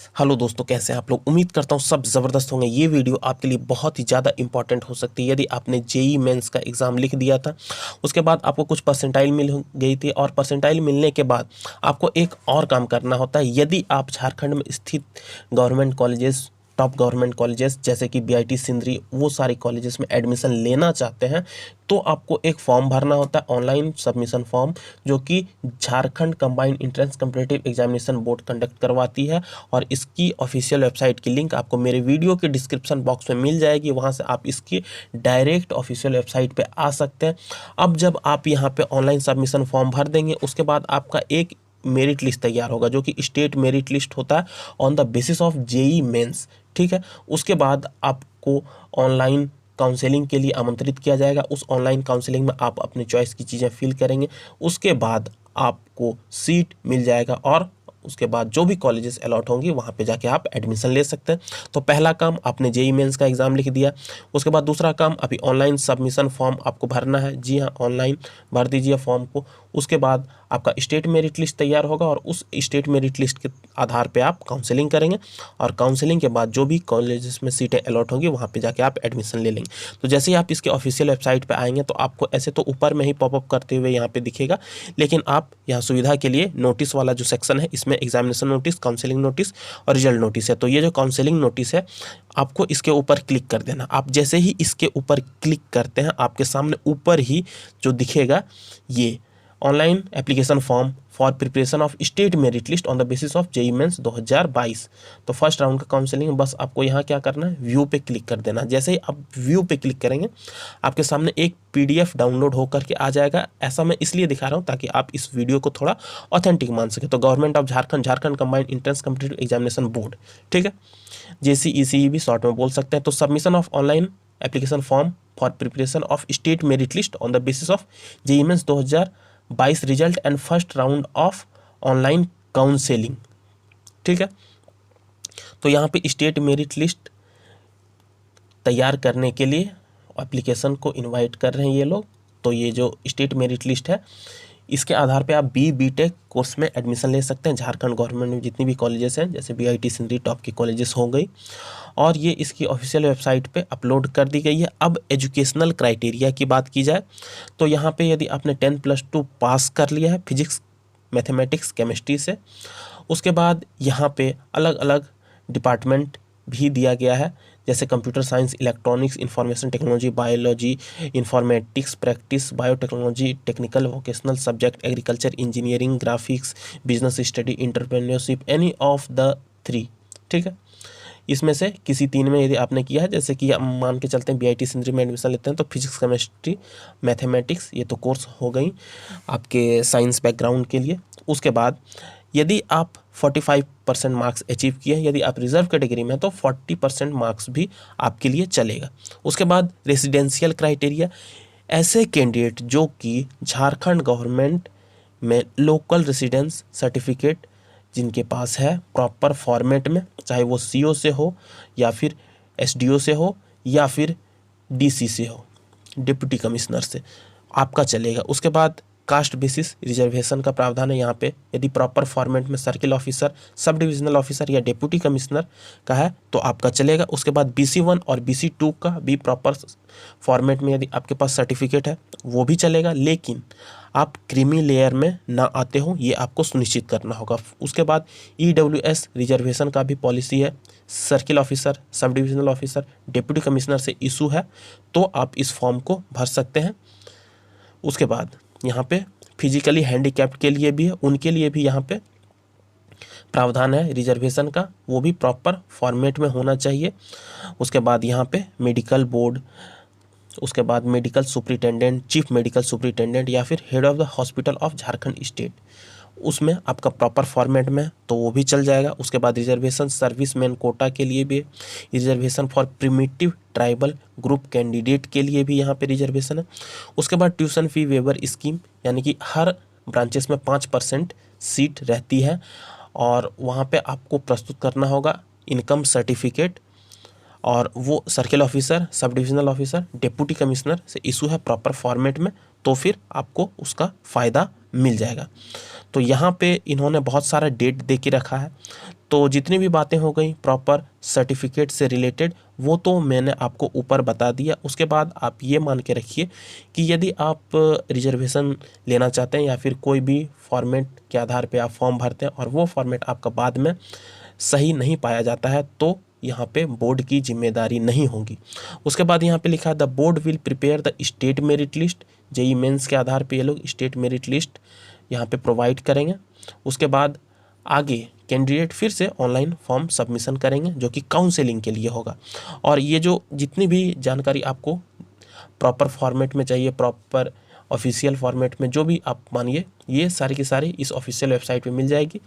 Hello दोस्तों, कैसे हैं आप लोग। उम्मीद करता हूँ सब ज़बरदस्त होंगे। ये वीडियो आपके लिए बहुत ही ज़्यादा इंपॉर्टेंट हो सकती है। यदि आपने जेई मेंस का एग्ज़ाम लिख दिया था, उसके बाद आपको कुछ परसेंटाइल मिल गई थी, और परसेंटाइल मिलने के बाद आपको एक और काम करना होता है। यदि आप झारखंड में स्थित government colleges, top government colleges जैसे कि बीआईटी सिंदरी, वो सारी कॉलेजेस में एडमिशन लेना चाहते हैं, तो आपको एक फॉर्म भरना होता है, ऑनलाइन सबमिशन फॉर्म, जो कि Jharkhand combined entrance competitive examination board conduct करवाती है। और इसकी ऑफिशियल वेबसाइट की लिंक आपको मेरे वीडियो के डिस्क्रिप्शन बॉक्स में मिल जाएगी। वहाँ से आप इसकी डायरेक्ट ऑफिशियल वेबसाइट पे आ सकते हैं। अब जब आप यहाँ पे ऑनलाइन सबमिशन फॉर्म भर देंगे, उसके बाद आपका एक मेरिट लिस्ट तैयार होगा, जो कि स्टेट मेरिट लिस्ट होता है on the basis of JEE Mains. ठीक है, उसके बाद आपको ऑनलाइन काउंसलिंग के लिए आमंत्रित किया जाएगा। उस ऑनलाइन काउंसलिंग में आप अपनी चॉइस की चीज़ें फिल करेंगे। उसके बाद आपको सीट मिल जाएगा, और उसके बाद जो भी कॉलेजेस अलॉट होंगी वहाँ पे जाके आप एडमिशन ले सकते हैं। तो पहला काम, आपने जेई मेंस का एग्ज़ाम लिख दिया। उसके बाद दूसरा काम, अभी ऑनलाइन सबमिशन फॉर्म आपको भरना है। जी हाँ, ऑनलाइन भर दीजिए फॉर्म को। उसके बाद आपका स्टेट मेरिट लिस्ट तैयार होगा, और उस स्टेट मेरिट लिस्ट के आधार पे आप काउंसलिंग करेंगे, और काउंसलिंग के बाद जो भी कॉलेजेस में सीटें अलॉट होंगी वहाँ पे जाके आप एडमिशन ले लेंगे। तो जैसे ही आप इसके ऑफिशियल वेबसाइट पे आएंगे, तो आपको ऐसे तो ऊपर में ही पॉपअप करते हुए यहाँ पे दिखेगा, लेकिन आप यहाँ सुविधा के लिए नोटिस वाला जो सेक्शन है, इसमें एग्जामिनेशन नोटिस, काउंसलिंग नोटिस और रिजल्ट नोटिस है। तो ये जो काउंसलिंग नोटिस है, आपको इसके ऊपर क्लिक कर देना। आप जैसे ही इसके ऊपर क्लिक करते हैं, आपके सामने ऊपर ही जो दिखेगा, ये online application form for preparation of state merit list on the basis of JEE Mains 2022। तो फर्स्ट राउंड का काउंसलिंग, बस आपको यहाँ क्या करना है, व्यू पे क्लिक कर देना। जैसे ही आप व्यू पे क्लिक करेंगे, आपके सामने एक पीडीएफ डाउनलोड होकर के आ जाएगा। ऐसा मैं इसलिए दिखा रहा हूँ ताकि आप इस वीडियो को थोड़ा ऑथेंटिक मान सके। तो government of Jharkhand, Jharkhand combined entrance competitive examination board, ठीक है, जेसीईसी भी शॉर्ट में बोल सकते हैं। तो submission of online application form for preparation of state merit list on the basis of JEE Mains 2022 result and first round of online counselling. ठीक है, तो यहाँ पे स्टेट मेरिट लिस्ट तैयार करने के लिए एप्लीकेशन को इनवाइट कर रहे हैं ये लोग। तो ये जो स्टेट मेरिट लिस्ट है, इसके आधार पे आप बीटेक कोर्स में एडमिशन ले सकते हैं। झारखंड गवर्नमेंट में जितनी भी कॉलेजेस हैं, जैसे बीआईटी सिंदरी टॉप की कॉलेजेस हो गई, और ये इसकी ऑफिशियल वेबसाइट पे अपलोड कर दी गई है। अब एजुकेशनल क्राइटेरिया की बात की जाए, तो यहाँ पे यदि आपने 10+2 पास कर लिया है फिजिक्स, मैथमेटिक्स, केमिस्ट्री से, उसके बाद यहाँ पे अलग अलग डिपार्टमेंट भी दिया गया है, जैसे computer science, electronics, information technology, biology, informatics, practice, biotechnology, technical vocational subject, agriculture, engineering, graphics, business study, entrepreneurship, any of the 3। ठीक है, इसमें से किसी 3 में यदि आपने किया है, जैसे कि हम मान के चलते हैं बीआईटी सिंदरी में एडमिशन लेते हैं, तो फिजिक्स, केमिस्ट्री, मैथमेटिक्स, ये तो कोर्स हो गई आपके साइंस बैकग्राउंड के लिए। उसके बाद यदि आप 45% मार्क्स अचीव किए हैं, यदि आप रिजर्व कैटेगरी में हैं, तो 40% मार्क्स भी आपके लिए चलेगा। उसके बाद रेसिडेंशियल क्राइटेरिया, ऐसे कैंडिडेट जो कि झारखंड गवर्नमेंट में लोकल रेसिडेंस सर्टिफिकेट जिनके पास है प्रॉपर फॉर्मेट में, चाहे वो सीओ से हो, या फिर एसडीओ से हो, या फिर डीसी से हो, डिप्टी कमिश्नर से, आपका चलेगा। उसके बाद कास्ट बेसिस रिजर्वेशन का प्रावधान है यहाँ पे। यदि प्रॉपर फॉर्मेट में circle officer, sub divisional officer या डिप्टी कमिश्नर का है तो आपका चलेगा। उसके बाद BC1 और BC2 का भी प्रॉपर फॉर्मेट में यदि आपके पास सर्टिफिकेट है वो भी चलेगा, लेकिन आप क्रीमी लेयर में ना आते हो, ये आपको सुनिश्चित करना होगा। उसके बाद EWS रिजर्वेशन का भी पॉलिसी है। Circle officer, sub divisional officer, deputy commissioner से इशू है, तो आप इस फॉर्म को भर सकते हैं। उसके बाद यहाँ पे फिजिकली हैंडीकैप्ड के लिए भी है, उनके लिए भी यहाँ पे प्रावधान है रिजर्वेशन का, वो भी प्रॉपर फॉर्मेट में होना चाहिए। उसके बाद यहाँ पे मेडिकल बोर्ड, उसके बाद medical superintendent, chief medical superintendent, या फिर head of the hospital of Jharkhand state, उसमें आपका प्रॉपर फॉर्मेट में तो वो भी चल जाएगा। उसके बाद रिजर्वेशन सर्विसमैन कोटा के लिए भी, reservation for primitive tribal group candidate के लिए भी यहाँ पे रिजर्वेशन है। उसके बाद ट्यूशन फी वेवर स्कीम, यानी कि हर ब्रांचेस में 5% सीट रहती है, और वहाँ पे आपको प्रस्तुत करना होगा इनकम सर्टिफिकेट, और वो circle officer, sub divisional officer, deputy commissioner से इशू है प्रॉपर फॉर्मेट में, तो फिर आपको उसका फ़ायदा मिल जाएगा। तो यहाँ पे इन्होंने बहुत सारा डेट दे के रखा है, तो जितनी भी बातें हो गई प्रॉपर सर्टिफिकेट से रिलेटेड वो तो मैंने आपको ऊपर बता दिया। उसके बाद आप ये मान के रखिए कि यदि आप रिजर्वेशन लेना चाहते हैं या फिर कोई भी फॉर्मेट के आधार पे आप फॉर्म भरते हैं और वो फॉर्मेट आपका बाद में सही नहीं पाया जाता है तो यहाँ पे बोर्ड की जिम्मेदारी नहीं होगी। उसके बाद यहाँ पे लिखा है the board will prepare the state merit list. JEE Mains के आधार पे ये लोग स्टेट मेरिट लिस्ट यहाँ पे प्रोवाइड करेंगे। उसके बाद आगे कैंडिडेट फिर से ऑनलाइन फॉर्म सबमिशन करेंगे जो कि काउंसलिंग के लिए होगा। और ये जो जितनी भी जानकारी आपको प्रॉपर फॉर्मेट में चाहिए, प्रॉपर ऑफिशियल फॉर्मेट में, जो भी आप मानिए, ये सारी की सारी इस ऑफिशियल वेबसाइट पे मिल जाएगी,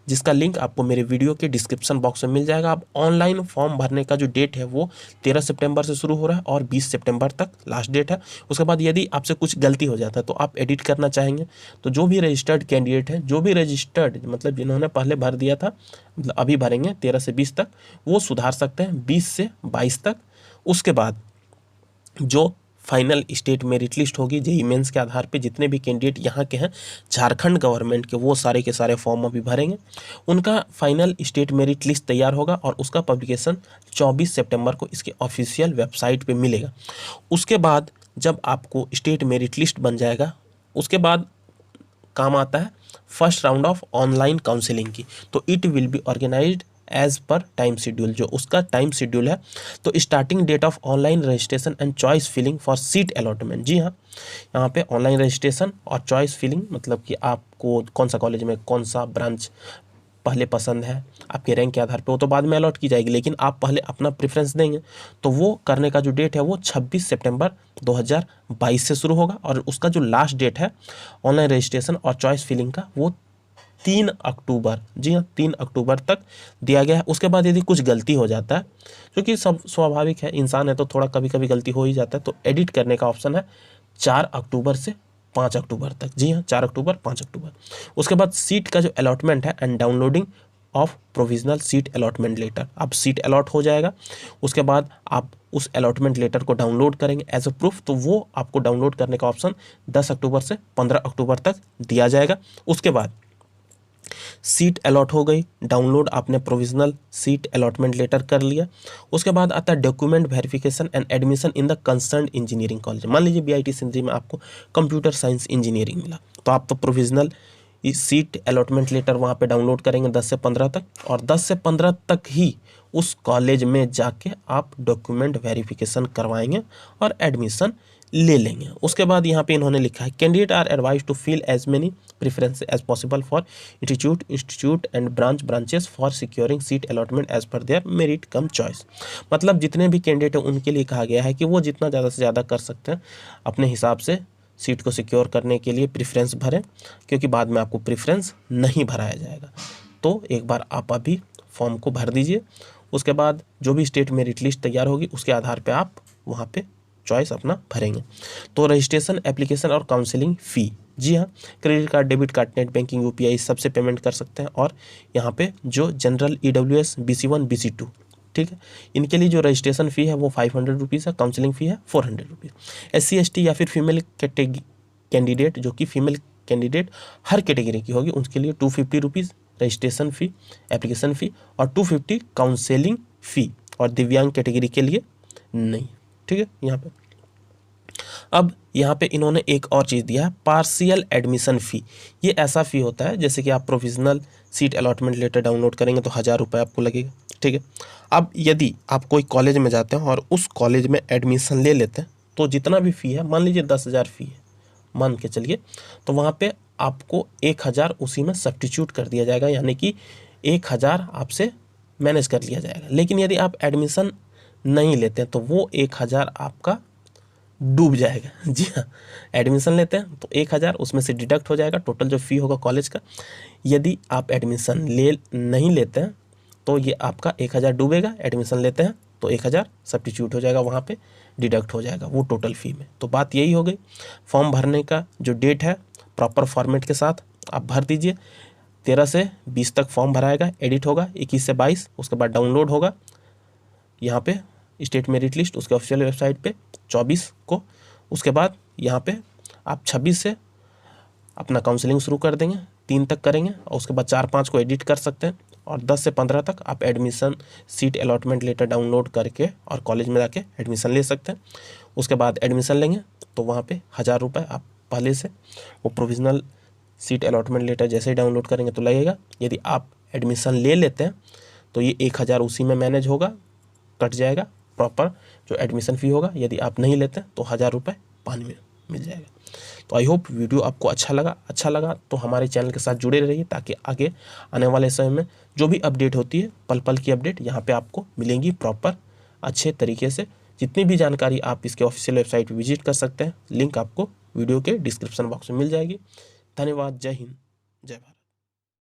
जिसका लिंक आपको मेरे वीडियो के डिस्क्रिप्शन बॉक्स में मिल जाएगा। आप ऑनलाइन फॉर्म भरने का जो डेट है वो 13 सितंबर से शुरू हो रहा है और 20 सितंबर तक लास्ट डेट है। उसके बाद यदि आपसे कुछ गलती हो जाता है तो आप एडिट करना चाहेंगे तो जो भी रजिस्टर्ड कैंडिडेट है, जो भी रजिस्टर्ड मतलब जिन्होंने पहले भर दिया था, मतलब अभी भरेंगे 13 से 20 तक, वो सुधार सकते हैं 20 से 22 तक। उसके बाद जो फाइनल स्टेट मेरिट लिस्ट होगी जेईई मेंस के आधार पे जितने भी कैंडिडेट यहाँ के हैं झारखंड गवर्नमेंट के, वो सारे के सारे फॉर्म अभी भरेंगे। उनका फाइनल स्टेट मेरिट लिस्ट तैयार होगा और उसका पब्लिकेशन 24 सितंबर को इसके ऑफिशियल वेबसाइट पे मिलेगा। उसके बाद जब आपको स्टेट मेरिट लिस्ट बन जाएगा, उसके बाद काम आता है first round of online counselling की। तो it will be organised as per time schedule, जो उसका टाइम शेड्यूल है। तो starting date of online registration and choice filling for seat allotment. जी हाँ, यहाँ पे ऑनलाइन रजिस्ट्रेशन और चॉइस फिलिंग मतलब कि आपको कौन सा कॉलेज में कौन सा ब्रांच पहले पसंद है, आपके रैंक के आधार पे वो तो बाद में अलॉट की जाएगी, लेकिन आप पहले अपना प्रेफरेंस देंगे। तो वो करने का जो डेट है वो 26 सितंबर 2022 से शुरू होगा और उसका जो लास्ट डेट है ऑनलाइन रजिस्ट्रेशन और चॉइस फिलिंग का वो 3 अक्टूबर, जी हाँ 3 अक्टूबर तक दिया गया है। उसके बाद यदि कुछ गलती हो जाता है, क्योंकि सब स्वाभाविक है, इंसान है तो थोड़ा कभी कभी गलती हो ही जाता है, तो एडिट करने का ऑप्शन है 4 अक्टूबर से 5 अक्टूबर तक। जी हाँ 4 अक्टूबर 5 अक्टूबर। उसके बाद सीट का जो अलॉटमेंट है and downloading of provisional seat allotment letter, अब सीट अलॉट हो जाएगा। उसके बाद आप उस अलॉटमेंट लेटर को डाउनलोड करेंगे एज अ प्रूफ, तो वो आपको डाउनलोड करने का ऑप्शन 10 अक्टूबर से 15 अक्टूबर तक दिया जाएगा। उसके बाद सीट अलॉट हो गई, डाउनलोड आपने प्रोविजनल सीट अलॉटमेंट लेटर कर लिया। उसके बाद आता है document verification and admission in the concern engineering college. मान लीजिए बीआईटी सिंधी में आपको कंप्यूटर साइंस इंजीनियरिंग मिला, तो आप तो प्रोविजनल सीट अलॉटमेंट लेटर वहाँ पे डाउनलोड करेंगे 10 से 15 तक, और 10 से 15 तक ही उस कॉलेज में जाके आप डॉक्यूमेंट वेरिफिकेशन करवाएंगे और एडमिशन ले लेंगे। उसके बाद यहाँ पे इन्होंने लिखा है candidate are advise to fill as many preference as possible for institute and branches for securing seat allotment as per their merit cum choice. मतलब जितने भी कैंडिडेट हैं उनके लिए कहा गया है कि वो जितना ज़्यादा से ज़्यादा कर सकते हैं अपने हिसाब से सीट को सिक्योर करने के लिए प्रेफरेंस भरें, क्योंकि बाद में आपको प्रेफरेंस नहीं भराया जाएगा। तो एक बार आप अभी फॉर्म को भर दीजिए। उसके बाद जो भी स्टेट मेरिट लिस्ट तैयार होगी उसके आधार पे आप वहाँ पे चॉइस अपना भरेंगे। तो रजिस्ट्रेशन, एप्लीकेशन और काउंसलिंग फ़ी, जी हाँ, credit card, debit card, net banking, UPI सबसे पेमेंट कर सकते हैं। और यहाँ पे जो जनरल ईडब्ल्यूएस BC1 BC2, ठीक है, इनके लिए जो रजिस्ट्रेशन फ़ी है वो 500 रुपीज़ है, काउंसलिंग फ़ी है 400 रुपीज़। SC ST या फिर फीमेल कैंडिडेट, जो कि फीमेल कैंडिडेट हर कैटेगरी की होगी, उसके लिए 250 रुपीज़ रजिस्ट्रेशन फ़ी, एप्लीकेशन फ़ी और 250 काउंसलिंग फ़ी, और दिव्यांग कैटेगरी के लिए नहीं, ठीक है। यहाँ पे अब यहाँ पे इन्होंने एक और चीज़ दिया है, पार्शियल एडमिशन फ़ी। ये ऐसा फ़ी होता है जैसे कि आप provisional seat allotment letter download करेंगे तो 1000 रुपये आपको लगेगा, ठीक है। अब यदि आप कोई कॉलेज में जाते हैं और उस कॉलेज में एडमिशन ले लेते हैं तो जितना भी फ़ी है, मान लीजिए 10,000 फ़ी है, मान के चलिए, तो वहाँ पे आपको 1000 उसी में सब्स्टिट्यूट कर दिया जाएगा, यानी कि 1000 आपसे मैनेज कर लिया जाएगा। लेकिन यदि आप एडमिशन नहीं लेते हैं तो वो 1000 आपका डूब जाएगा। जी हाँ, एडमिशन लेते हैं तो 1000 उसमें से डिडक्ट हो जाएगा टोटल जो फ़ी होगा कॉलेज का। यदि आप एडमिशन नहीं लेते हैं तो ये आपका 1000 डूबेगा, एडमिशन लेते हैं तो 1000 सब्स्टिट्यूट हो जाएगा, वहाँ पे डिडक्ट हो जाएगा वो टोटल फ़ी में। तो बात यही हो गई। फॉर्म भरने का जो डेट है प्रॉपर फॉर्मेट के साथ आप भर दीजिए। 13 से 20 तक फॉर्म भराएगा, एडिट होगा 21 से 22, उसके बाद डाउनलोड होगा यहाँ पे स्टेट मेरिट लिस्ट उसके ऑफिशियल वेबसाइट पे 24 को। उसके बाद यहाँ पे आप 26 से अपना काउंसलिंग शुरू कर देंगे, 3 तक करेंगे और उसके बाद 4-5 को एडिट कर सकते हैं और 10 से 15 तक आप admission seat allotment letter download करके और कॉलेज में जाके एडमिशन ले सकते हैं। उसके बाद एडमिशन लेंगे तो वहाँ पे 1000 रुपये आप पहले से वो प्रोविज़नल सीट अलॉटमेंट लेटर जैसे ही डाउनलोड करेंगे तो लगेगा। यदि आप एडमिशन ले लेते हैं तो ये 1000 उसी में मैनेज होगा, कट जाएगा प्रॉपर जो एडमिशन फ़ी होगा। यदि आप नहीं लेते हैं तो 1000 रुपये पानी में मिल जाएगा। तो आई होप वीडियो आपको अच्छा लगा तो हमारे चैनल के साथ जुड़े रहिए ताकि आगे आने वाले समय में जो भी अपडेट होती है पल पल की अपडेट यहाँ पे आपको मिलेंगी प्रॉपर अच्छे तरीके से। जितनी भी जानकारी आप इसके ऑफिशियल वेबसाइट पर विजिट कर सकते हैं, लिंक आपको वीडियो के डिस्क्रिप्शन बॉक्स में मिल जाएगी। धन्यवाद। जय हिंद, जय भारत।